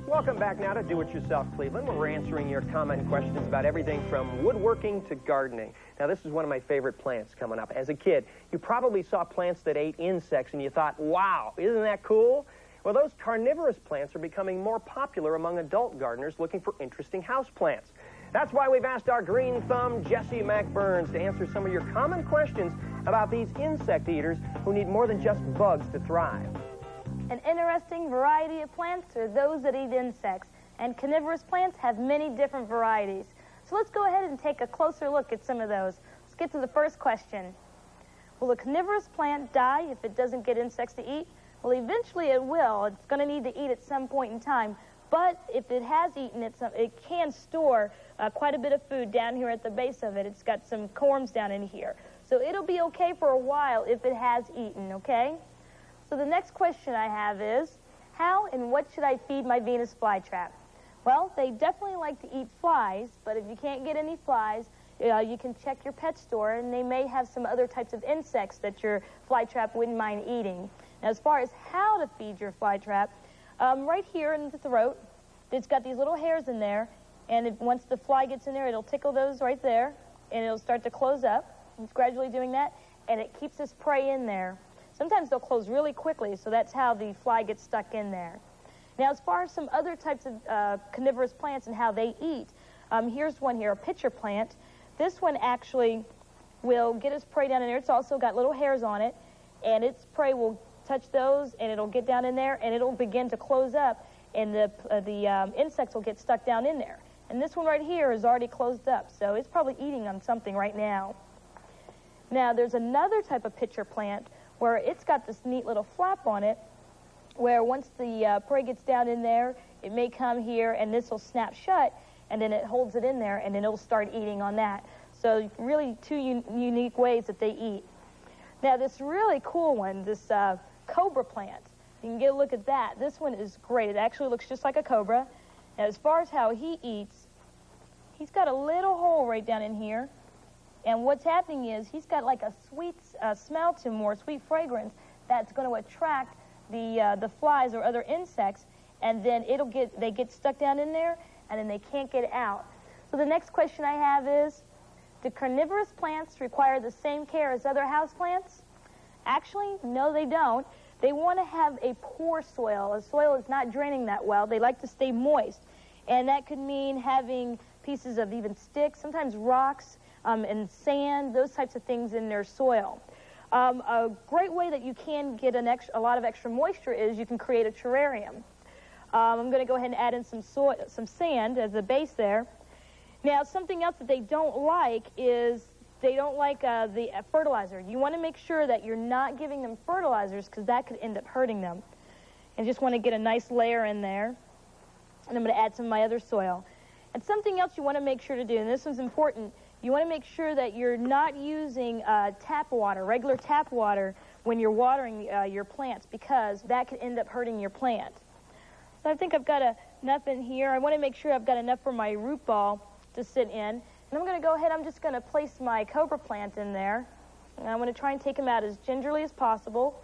Welcome back now to Do It Yourself Cleveland, where we're answering your comment and questions about everything from woodworking to gardening. Now, this is one of my favorite plants coming up. As a kid, you probably saw plants that ate insects and you thought, wow, isn't that cool? Well, those carnivorous plants are becoming more popular among adult gardeners looking for interesting house plants. That's why we've asked our green thumb, Jesse McBurns, to answer some of your common questions about these insect eaters who need more than just bugs to thrive. An interesting variety of plants are those that eat insects, and carnivorous plants have many different varieties. So let's go ahead and take a closer look at some of those. Let's get to the first question. Will a carnivorous plant die if it doesn't get insects to eat? Well, eventually it will. It's going to need to eat at some point in time. But if it has eaten, it can store quite a bit of food down here at the base of it. It's got some corms down in here. So it'll be okay for a while if it has eaten, okay? So the next question I have is, how and what should I feed my Venus flytrap? Well, they definitely like to eat flies, but if you can't get any flies, you can check your pet store, and they may have some other types of insects that your flytrap wouldn't mind eating. Now, as far as how to feed your flytrap, right here in the throat, it's got these little hairs in there, and once the fly gets in there, it'll tickle those right there, and it'll start to close up. It's gradually doing that, and it keeps this prey in there. Sometimes they'll close really quickly, so that's how the fly gets stuck in there. Now, as far as some other types of carnivorous plants and how they eat, here's one here, a pitcher plant. This one actually will get its prey down in there. It's also got little hairs on it, and its prey will touch those, and it'll get down in there, and it'll begin to close up, and the insects will get stuck down in there. And this one right here is already closed up, so it's probably eating on something right now. Now, there's another type of pitcher plant where it's got this neat little flap on it, where once the prey gets down in there, it may come here, and this will snap shut, and then it holds it in there, and then it'll start eating on that. So really two unique ways that they eat. Now, this really cool one, this cobra plant, you can get a look at that. This one is great. It actually looks just like a cobra. Now, as far as how he eats, he's got a little hole right down in here. And what's happening is he's got like a sweet smell to him, or sweet fragrance, that's going to attract the flies or other insects, and then they get stuck down in there, and then they can't get out. So the next question I have is, do carnivorous plants require the same care as other house plants? Actually, no, they don't. They want to have a poor soil. The soil is not draining that well. They like to stay moist, and that could mean having pieces of even sticks, sometimes rocks, and sand, those types of things in their soil. A great way that you can get a lot of extra moisture is you can create a terrarium. I'm going to go ahead and add in some sand as a base there. Now, something else that they don't like is they don't like the fertilizer. You want to make sure that you're not giving them fertilizers, because that could end up hurting them. And just want to get a nice layer in there. And I'm going to add some of my other soil. And something else you want to make sure to do, and this one's important, you want to make sure that you're not using tap water, regular tap water, when you're watering your plants, because that could end up hurting your plant. So I think I've got enough in here. I want to make sure I've got enough for my root ball to sit in. And I'm going to go ahead, I'm just going to place my cobra plant in there. And I'm going to try and take them out as gingerly as possible.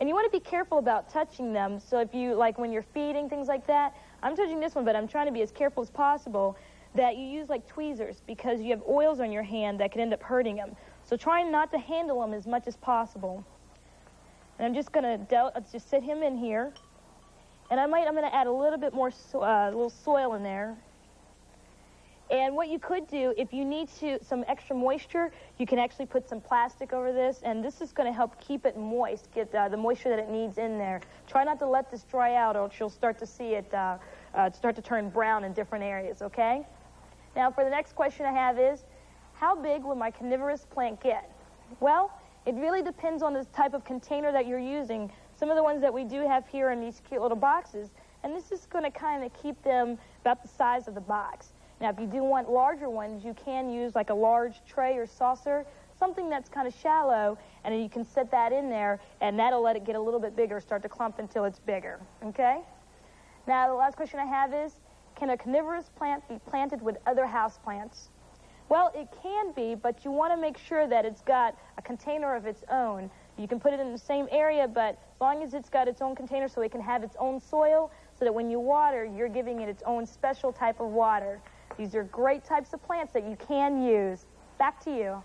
And you want to be careful about touching them. So if you, like when you're feeding, things like that, I'm touching this one, but I'm trying to be as careful as possible that you use like tweezers, because you have oils on your hand that can end up hurting them. So try not to handle them as much as possible. And I'm just going to just sit him in here. And I'm going to add a little bit more little soil in there. And what you could do, if you need some extra moisture, you can actually put some plastic over this, and this is going to help keep it moist, get the moisture that it needs in there. Try not to let this dry out, or you'll start to see it start to turn brown in different areas, okay? Now, for the next question I have is, how big will my carnivorous plant get? Well, it really depends on the type of container that you're using. Some of the ones that we do have here in these cute little boxes, and this is going to kind of keep them about the size of the box. Now, if you do want larger ones, you can use like a large tray or saucer, something that's kind of shallow, and then you can set that in there, and that'll let it get a little bit bigger, start to clump until it's bigger, okay? Now, the last question I have is, can a carnivorous plant be planted with other house plants? Well, it can be, but you want to make sure that it's got a container of its own. You can put it in the same area, but as long as it's got its own container so it can have its own soil, so that when you water, you're giving it its own special type of water. These are great types of plants that you can use. Back to you.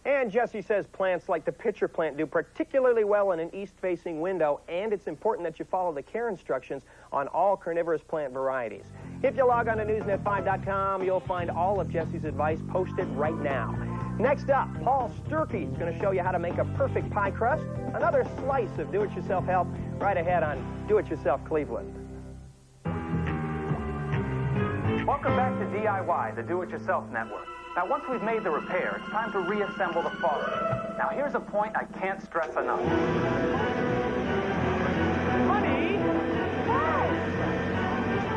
And Jesse says plants like the pitcher plant do particularly well in an east-facing window, and it's important that you follow the care instructions on all carnivorous plant varieties. If you log on to newsnet5.com, you'll find all of Jesse's advice posted right now. Next up, Paul Sturkey is going to show you how to make a perfect pie crust. Another slice of do-it-yourself help right ahead on Do-It-Yourself Cleveland. Welcome back to DIY, the Do-It-Yourself Network. Now, once we've made the repair, it's time to reassemble the faucet. Now, here's a point I can't stress enough. Honey!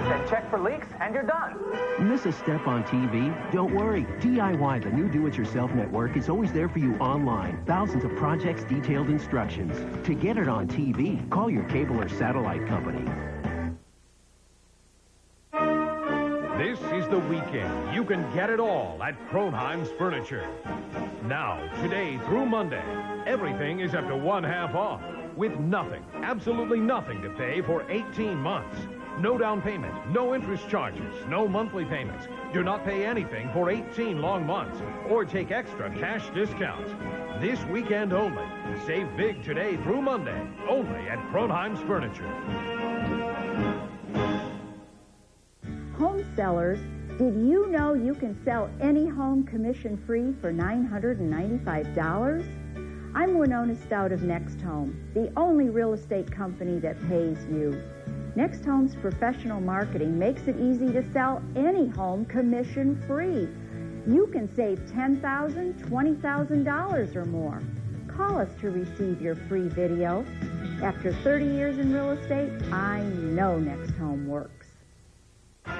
Then check for leaks, and you're done. Miss a step on TV? Don't worry. DIY, the new Do-It-Yourself Network, is always there for you online. Thousands of projects, detailed instructions. To get it on TV, call your cable or satellite company. This is the weekend. You can get it all at Kronheim's Furniture. Now, today through Monday, everything is up to one-half off with nothing, absolutely nothing to pay for 18 months. No down payment, no interest charges, no monthly payments. Do not pay anything for 18 long months or take extra cash discounts. This weekend only. Save big today through Monday, only at Kronheim's Furniture. Home sellers, did you know you can sell any home commission-free for $995? I'm Winona Stout of Next Home, the only real estate company that pays you. Next Home's professional marketing makes it easy to sell any home commission-free. You can save $10,000, $20,000 or more. Call us to receive your free video. After 30 years in real estate, I know Next Home works.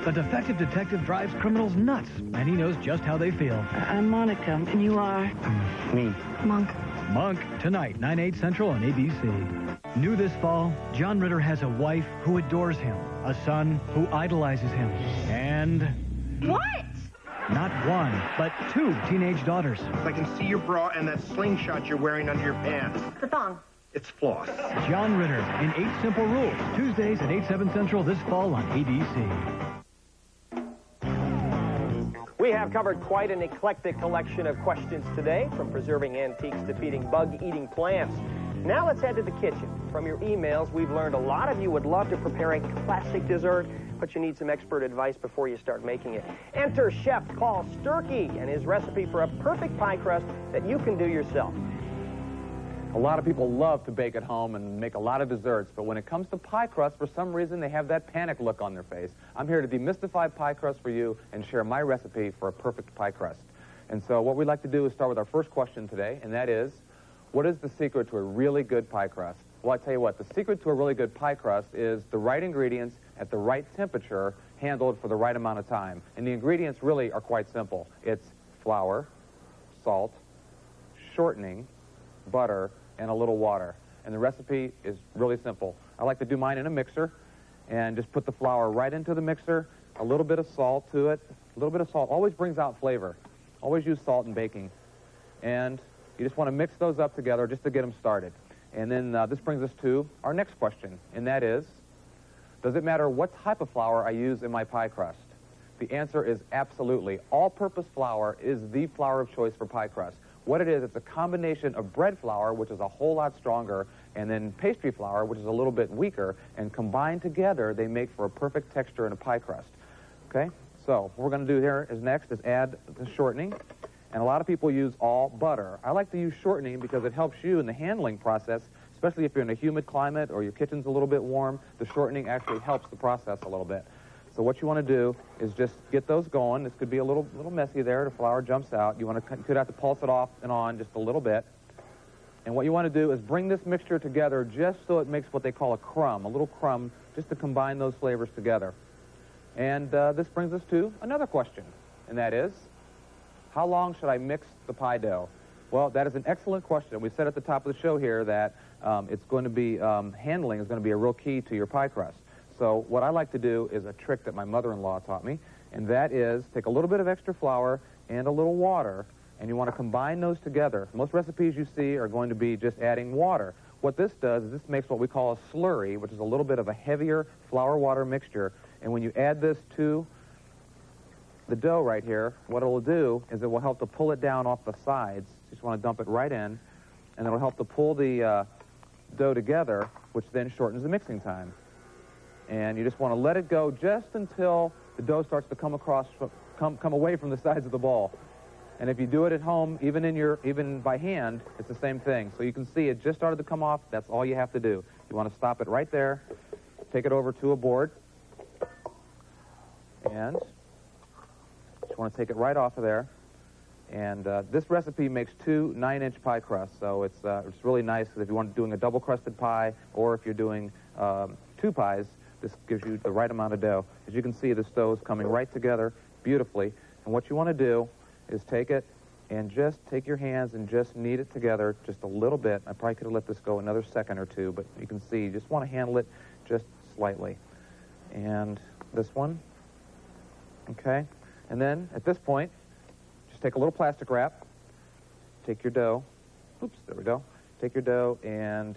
The defective detective drives criminals nuts, and he knows just how they feel. I'm Monica, and you are? Me. Monk. Monk, tonight, 9/8 Central on ABC. New this fall, John Ritter has a wife who adores him, a son who idolizes him, and... What? Not one, but two teenage daughters. I can see your bra and that slingshot you're wearing under your pants. The thong. It's floss. John Ritter in 8 Simple Rules, Tuesdays at 8/7 Central this fall on ABC. We have covered quite an eclectic collection of questions today, from preserving antiques to feeding bug-eating plants. Now let's head to the kitchen. From your emails, we've learned a lot of you would love to prepare a classic dessert, but you need some expert advice before you start making it. Enter Chef Paul Sturkey and his recipe for a perfect pie crust that you can do yourself. A lot of people love to bake at home and make a lot of desserts, but when it comes to pie crust, for some reason, they have that panic look on their face. I'm here to demystify pie crust for you and share my recipe for a perfect pie crust. And so what we'd like to do is start with our first question today, and that is, what is the secret to a really good pie crust? Well, I tell you what, the secret to a really good pie crust is the right ingredients at the right temperature, handled for the right amount of time. And the ingredients really are quite simple. It's flour, salt, shortening, butter, and a little water. And the recipe is really simple. I like to do mine in a mixer and just put the flour right into the mixer, a little bit of salt to it. A little bit of salt always brings out flavor. Always use salt in baking. And you just want to mix those up together just to get them started. And then this brings us to our next question, and that is, does it matter what type of flour I use in my pie crust? The answer is absolutely. All-purpose flour is the flour of choice for pie crust. What it is, it's a combination of bread flour, which is a whole lot stronger, and then pastry flour, which is a little bit weaker, and combined together, they make for a perfect texture in a pie crust. Okay? So what we're going to do here is next is add the shortening, and a lot of people use all butter. I like to use shortening because it helps you in the handling process, especially if you're in a humid climate or your kitchen's a little bit warm. The shortening actually helps the process a little bit. So what you want to do is just get those going. This could be a little messy there. The flour jumps out. You want to could have to pulse it off and on just a little bit. And what you want to do is bring this mixture together just so it makes what they call a little crumb, just to combine those flavors together. And this brings us to another question, and that is, how long should I mix the pie dough? Well, that is an excellent question. We said at the top of the show here that it's going to be, handling is going to be a real key to your pie crust. So what I like to do is a trick that my mother-in-law taught me, and that is take a little bit of extra flour and a little water, and you want to combine those together. Most recipes you see are going to be just adding water. what this does is this makes what we call a slurry, which is a little bit of a heavier flour-water mixture. And when you add this to the dough right here, what it will do is it will help to pull it down off the sides. You just want to dump it right in, and it will help to pull the dough together, which then shortens the mixing time. And you just want to let it go just until the dough starts to come away from the sides of the ball. And if you do it at home, even by hand, it's the same thing. So you can see it just started to come off. That's all you have to do. You want to stop it right there, take it over to a board, and just want to take it right off of there. And this recipe makes 2 9-inch pie crusts, so it's really nice if you want doing a double-crusted pie, or if you're doing 2 pies, this gives you the right amount of dough. As you can see, the dough is coming right together beautifully. And what you want to do is take it and just take your hands and just knead it together just a little bit. I probably could have let this go another second or two, but you can see you just want to handle it just slightly. And this one, okay? And then at this point, just take a little plastic wrap, take your dough, oops, there we go. Take your dough and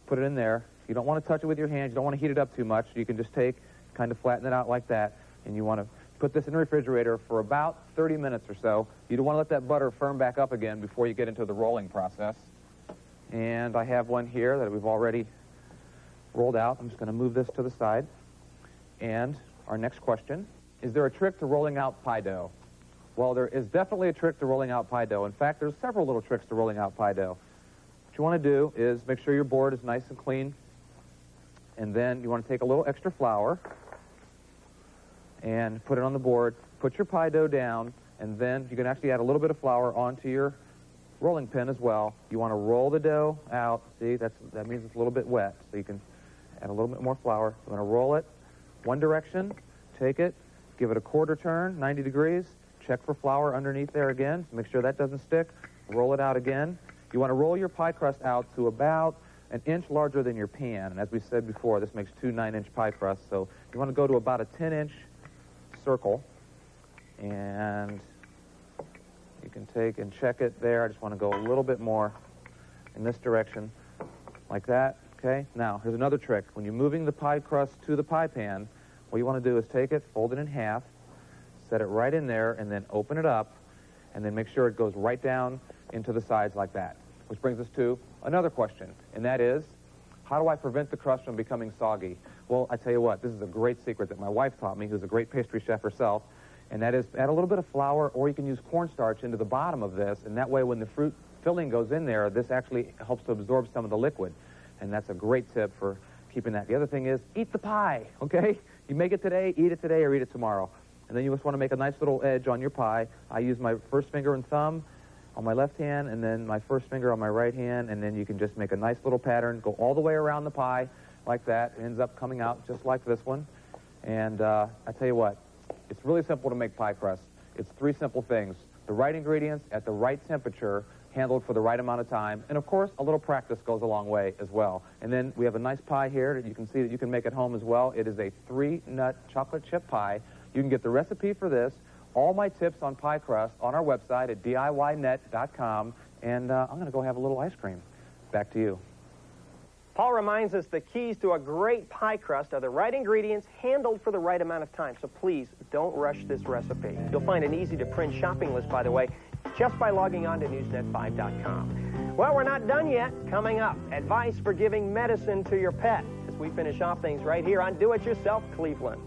put it in there. You don't want to touch it with your hands. You don't want to heat it up too much. You can just kind of flatten it out like that, and you want to put this in the refrigerator for about 30 minutes or so. You don't want to let that butter firm back up again before you get into the rolling process. And I have one here that we've already rolled out. I'm just going to move this to the side. And our next question, is there a trick to rolling out pie dough? Well, there is definitely a trick to rolling out pie dough. In fact, there's several little tricks to rolling out pie dough. What you want to do is make sure your board is nice and clean. And then you want to take a little extra flour and put it on the board. Put your pie dough down, and then you can actually add a little bit of flour onto your rolling pin as well. You want to roll the dough out. See, that means it's a little bit wet, so you can add a little bit more flour. You want to roll it one direction, take it, give it a quarter turn, 90 degrees, check for flour underneath there again, make sure that doesn't stick, roll it out again. You want to roll your pie crust out to about an inch larger than your pan, and as we said before, this makes 2 9-inch pie crusts, so you want to go to about a 10-inch circle, and you can take and check it there. I just want to go a little bit more in this direction, like that, okay? Now, here's another trick. When you're moving the pie crust to the pie pan, what you want to do is take it, fold it in half, set it right in there, and then open it up, and then make sure it goes right down into the sides like that. Which brings us to another question, and that is, how do I prevent the crust from becoming soggy? Well, I tell you what, this is a great secret that my wife taught me, who's a great pastry chef herself, and that is add a little bit of flour, or you can use cornstarch into the bottom of this, and that way when the fruit filling goes in there, this actually helps to absorb some of the liquid, and that's a great tip for keeping that. The other thing is, eat the pie, okay? You make it today, or eat it tomorrow. And then you just want to make a nice little edge on your pie. I use my first finger and thumb on my left hand, and then my first finger on my right hand, and then you can just make a nice little pattern, go all the way around the pie like that. It ends up coming out just like this one. And I tell you what, it's really simple to make pie crust. It's 3 simple things. The right ingredients at the right temperature, handled for the right amount of time, and of course, a little practice goes a long way as well. And then we have a nice pie here that you can see that you can make at home as well. It is a 3-nut chocolate chip pie. You can get the recipe for this, all my tips on pie crust on our website at DIYnet.com, and I'm going to go have a little ice cream. Back to you. Paul reminds us the keys to a great pie crust are the right ingredients handled for the right amount of time. So please, don't rush this recipe. You'll find an easy-to-print shopping list, by the way, just by logging on to Newsnet5.com. Well, we're not done yet. Coming up, advice for giving medicine to your pet as we finish off things right here on Do It Yourself Cleveland.